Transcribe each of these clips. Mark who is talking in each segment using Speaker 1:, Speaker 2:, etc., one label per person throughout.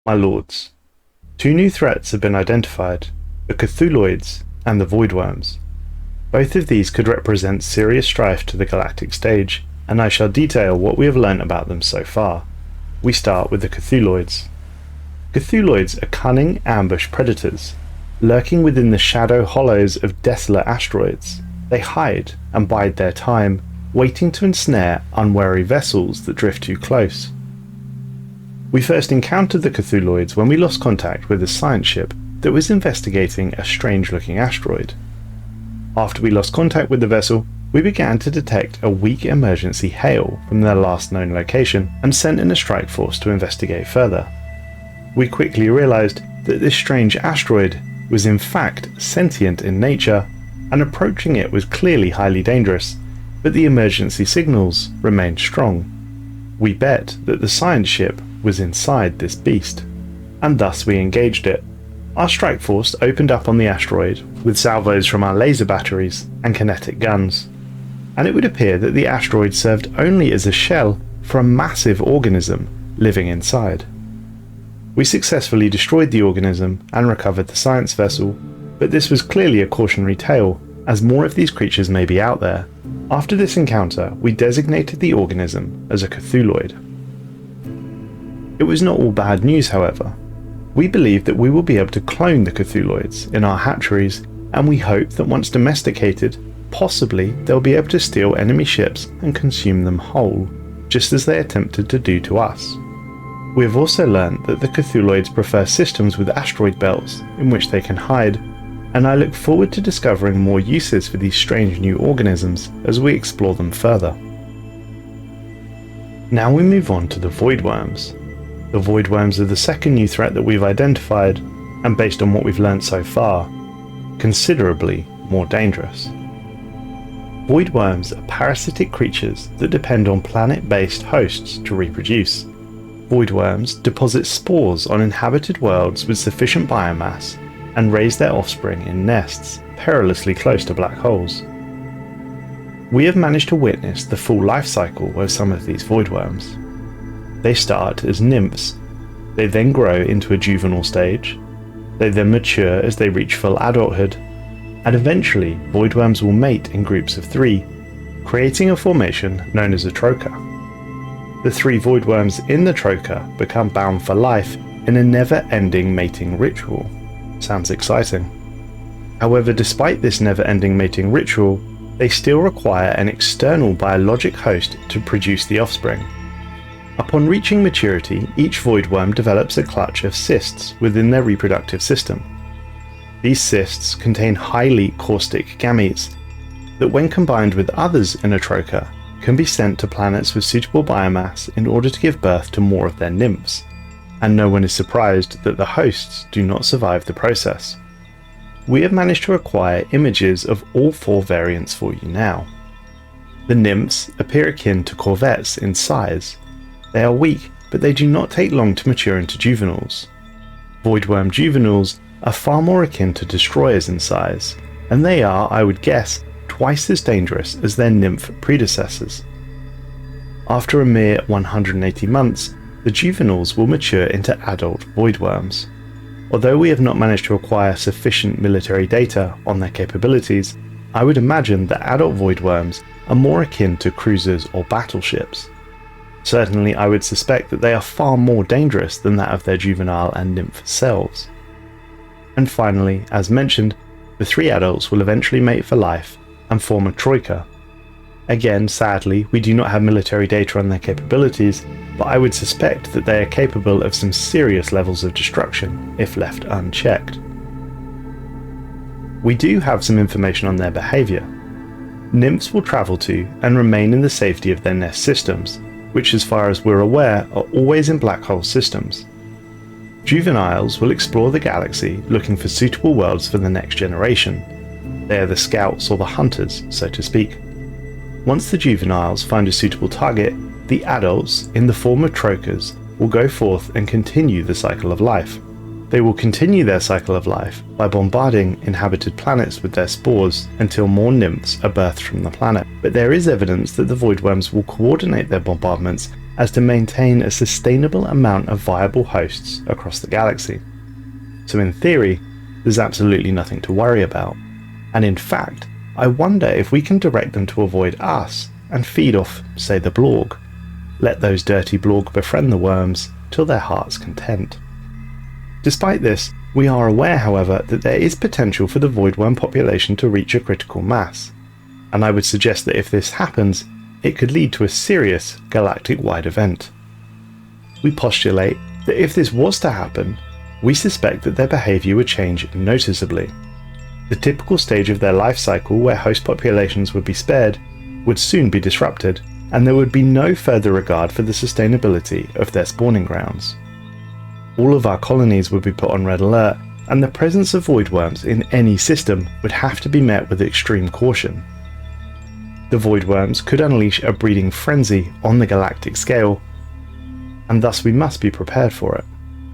Speaker 1: My lords, two new threats have been identified, the Cutholoids and the Voidworms. Both of these could represent serious strife to the galactic stage, and I shall detail what we have learnt about them so far. We start with the Cutholoids. Cutholoids are cunning ambush predators, lurking within the shadow hollows of desolate asteroids. They hide and bide their time, waiting to ensnare unwary vessels that drift too close. We first encountered the Cutholoids when we lost contact with a science ship that was investigating a strange-looking asteroid. After we lost contact with the vessel, we began to detect a weak emergency hail from their last known location and sent in a strike force to investigate further. We quickly realized that this strange asteroid was in fact sentient in nature, and approaching it was clearly highly dangerous, but the emergency signals remained strong. We bet that the science ship was inside this beast, and thus we engaged it. Our strike force opened up on the asteroid with salvos from our laser batteries and kinetic guns, and it would appear that the asteroid served only as a shell for a massive organism living inside. We successfully destroyed the organism and recovered the science vessel, but this was clearly a cautionary tale, as more of these creatures may be out there. After this encounter, we designated the organism as a Cutholoid. It was not all bad news, however. We believe that we will be able to clone the Cutholoids in our hatcheries, and we hope that once domesticated, possibly they'll be able to steal enemy ships and consume them whole, just as they attempted to do to us. We have also learned that the Cutholoids prefer systems with asteroid belts in which they can hide, and I look forward to discovering more uses for these strange new organisms as we explore them further. Now we move on to the Voidworms. The Voidworms are the second new threat that we've identified, and based on what we've learnt so far, considerably more dangerous. Voidworms are parasitic creatures that depend on planet-based hosts to reproduce. Voidworms deposit spores on inhabited worlds with sufficient biomass and raise their offspring in nests perilously close to black holes. We have managed to witness the full life cycle of some of these Voidworms. They start as nymphs, they then grow into a juvenile stage, they then mature as they reach full adulthood, and eventually Voidworms will mate in groups of 3, creating a formation known as a trocha. The 3 Voidworms in the trocha become bound for life in a never-ending mating ritual. Sounds exciting. However, despite this never-ending mating ritual, they still require an external biologic host to produce the offspring. Upon reaching maturity, each Voidworm develops a clutch of cysts within their reproductive system. These cysts contain highly caustic gametes that, when combined with others in a trocha, can be sent to planets with suitable biomass in order to give birth to more of their nymphs, and no one is surprised that the hosts do not survive the process. We have managed to acquire images of all 4 variants for you now. The nymphs appear akin to corvettes in size. They are weak, but they do not take long to mature into juveniles. Voidworm juveniles are far more akin to destroyers in size, and they are, I would guess, twice as dangerous as their nymph predecessors. After a mere 180 months, the juveniles will mature into adult Voidworms. Although we have not managed to acquire sufficient military data on their capabilities, I would imagine that adult Voidworms are more akin to cruisers or battleships. Certainly I would suspect that they are far more dangerous than that of their juvenile and nymph selves. And finally, as mentioned, the 3 adults will eventually mate for life and form a troika. Again, sadly, we do not have military data on their capabilities, but I would suspect that they are capable of some serious levels of destruction if left unchecked. We do have some information on their behaviour. Nymphs will travel to and remain in the safety of their nest systems, which as far as we're aware are always in black hole systems. Juveniles will explore the galaxy looking for suitable worlds for the next generation. They are the scouts or the hunters, so to speak. Once the juveniles find a suitable target, the adults, in the form of trochas, will go forth and continue the cycle of life. They will continue their cycle of life by bombarding inhabited planets with their spores until more nymphs are birthed from the planet. But there is evidence that the Voidworms will coordinate their bombardments as to maintain a sustainable amount of viable hosts across the galaxy. So in theory, there's absolutely nothing to worry about. And in fact, I wonder if we can direct them to avoid us and feed off, say, the Blorg. Let those dirty Blorg befriend the worms till their heart's content. Despite this, we are aware, however, that there is potential for the Voidworm population to reach a critical mass, and I would suggest that if this happens, it could lead to a serious galactic-wide event. We postulate that if this was to happen, we suspect that their behaviour would change noticeably. The typical stage of their life cycle where host populations would be spared would soon be disrupted, and there would be no further regard for the sustainability of their spawning grounds. All of our colonies would be put on red alert, and the presence of voidworms in any system would have to be met with extreme caution. The voidworms could unleash a breeding frenzy on the galactic scale, and thus we must be prepared for it.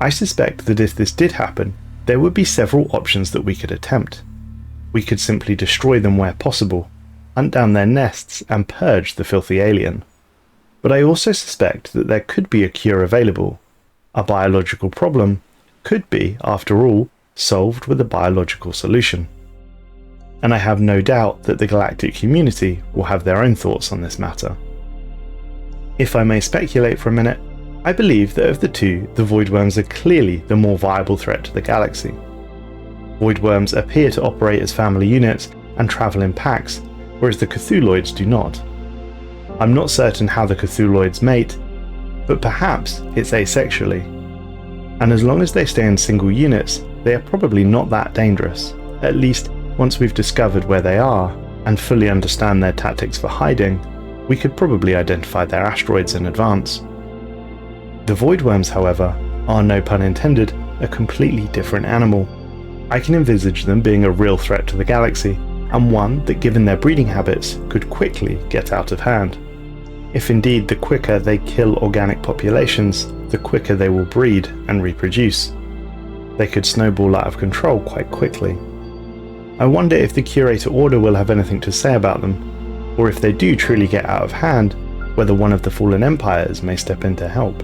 Speaker 1: I suspect that if this did happen, there would be several options that we could attempt. We could simply destroy them where possible, hunt down their nests and purge the filthy alien. But I also suspect that there could be a cure available. A biological problem could be, after all, solved with a biological solution. And I have no doubt that the galactic community will have their own thoughts on this matter. If I may speculate for a minute, I believe that of the two, the Voidworms are clearly the more viable threat to the galaxy. Voidworms appear to operate as family units and travel in packs, whereas the Cutholoids do not. I'm not certain how the Cutholoids mate, but perhaps it's asexually. And as long as they stay in single units, they are probably not that dangerous, at least once we've discovered where they are and fully understand their tactics for hiding, we could probably identify their asteroids in advance. The Voidworms, however, are, no pun intended, a completely different animal. I can envisage them being a real threat to the galaxy, and one that, given their breeding habits, could quickly get out of hand. If indeed the quicker they kill organic populations, the quicker they will breed and reproduce. They could snowball out of control quite quickly. I wonder if the Curator Order will have anything to say about them, or if they do truly get out of hand, whether one of the fallen empires may step in to help.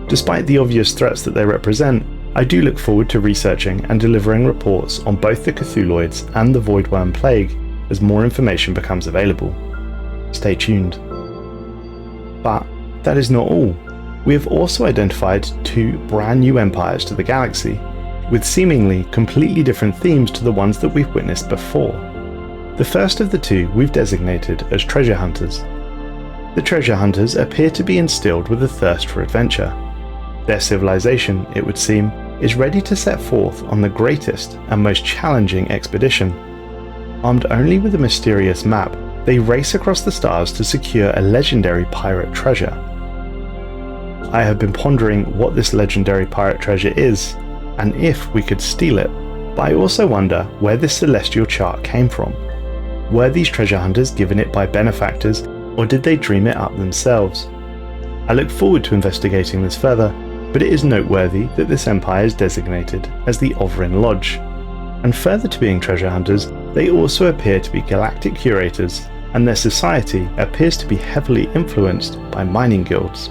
Speaker 1: Despite the obvious threats that they represent, I do look forward to researching and delivering reports on both the Cutholoids and the Voidworm Plague as more information becomes available. Stay tuned. But that is not all. We have also identified two brand new empires to the galaxy, with seemingly completely different themes to the ones that we've witnessed before. The first of the two we've designated as treasure hunters. The treasure hunters appear to be instilled with a thirst for adventure. Their civilization, it would seem, is ready to set forth on the greatest and most challenging expedition. Armed only with a mysterious map, they race across the stars to secure a legendary pirate treasure. I have been pondering what this legendary pirate treasure is, and if we could steal it, but I also wonder where this celestial chart came from. Were these treasure hunters given it by benefactors, or did they dream it up themselves? I look forward to investigating this further, but it is noteworthy that this empire is designated as the Overin Lodge, and further to being treasure hunters, they also appear to be galactic curators, and their society appears to be heavily influenced by mining guilds.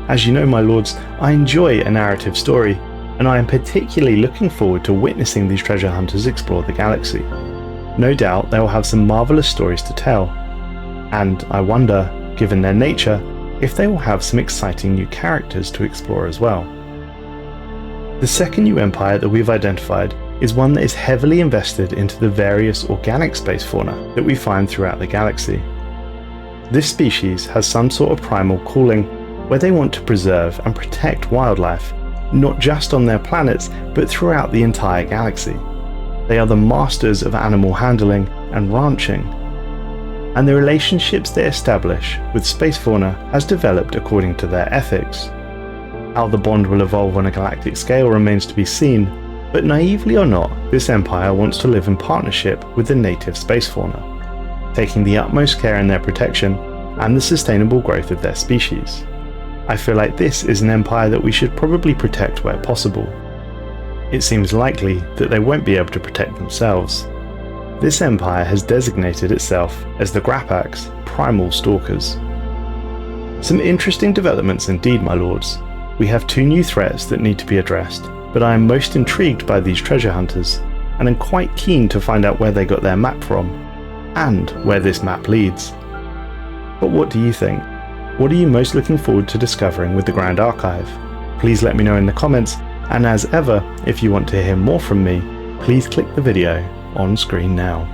Speaker 1: As you know, my lords, I enjoy a narrative story, and I am particularly looking forward to witnessing these treasure hunters explore the galaxy. No doubt they will have some marvellous stories to tell, and I wonder, given their nature, if they will have some exciting new characters to explore as well. The second new empire that we've identified is one that is heavily invested into the various organic space fauna that we find throughout the galaxy. This species has some sort of primal calling where they want to preserve and protect wildlife, not just on their planets, but throughout the entire galaxy. They are the masters of animal handling and ranching, and the relationships they establish with space fauna has developed according to their ethics. How the bond will evolve on a galactic scale remains to be seen, but naively or not, this empire wants to live in partnership with the native space fauna, taking the utmost care in their protection and the sustainable growth of their species. I feel like this is an empire that we should probably protect where possible. It seems likely that they won't be able to protect themselves. This empire has designated itself as the Grapax Primal Stalkers. Some interesting developments indeed, my lords. We have 2 new threats that need to be addressed, but I am most intrigued by these treasure hunters, and am quite keen to find out where they got their map from, and where this map leads. But what do you think? What are you most looking forward to discovering with the Grand Archive? Please let me know in the comments, and as ever, if you want to hear more from me, please click the video on screen now.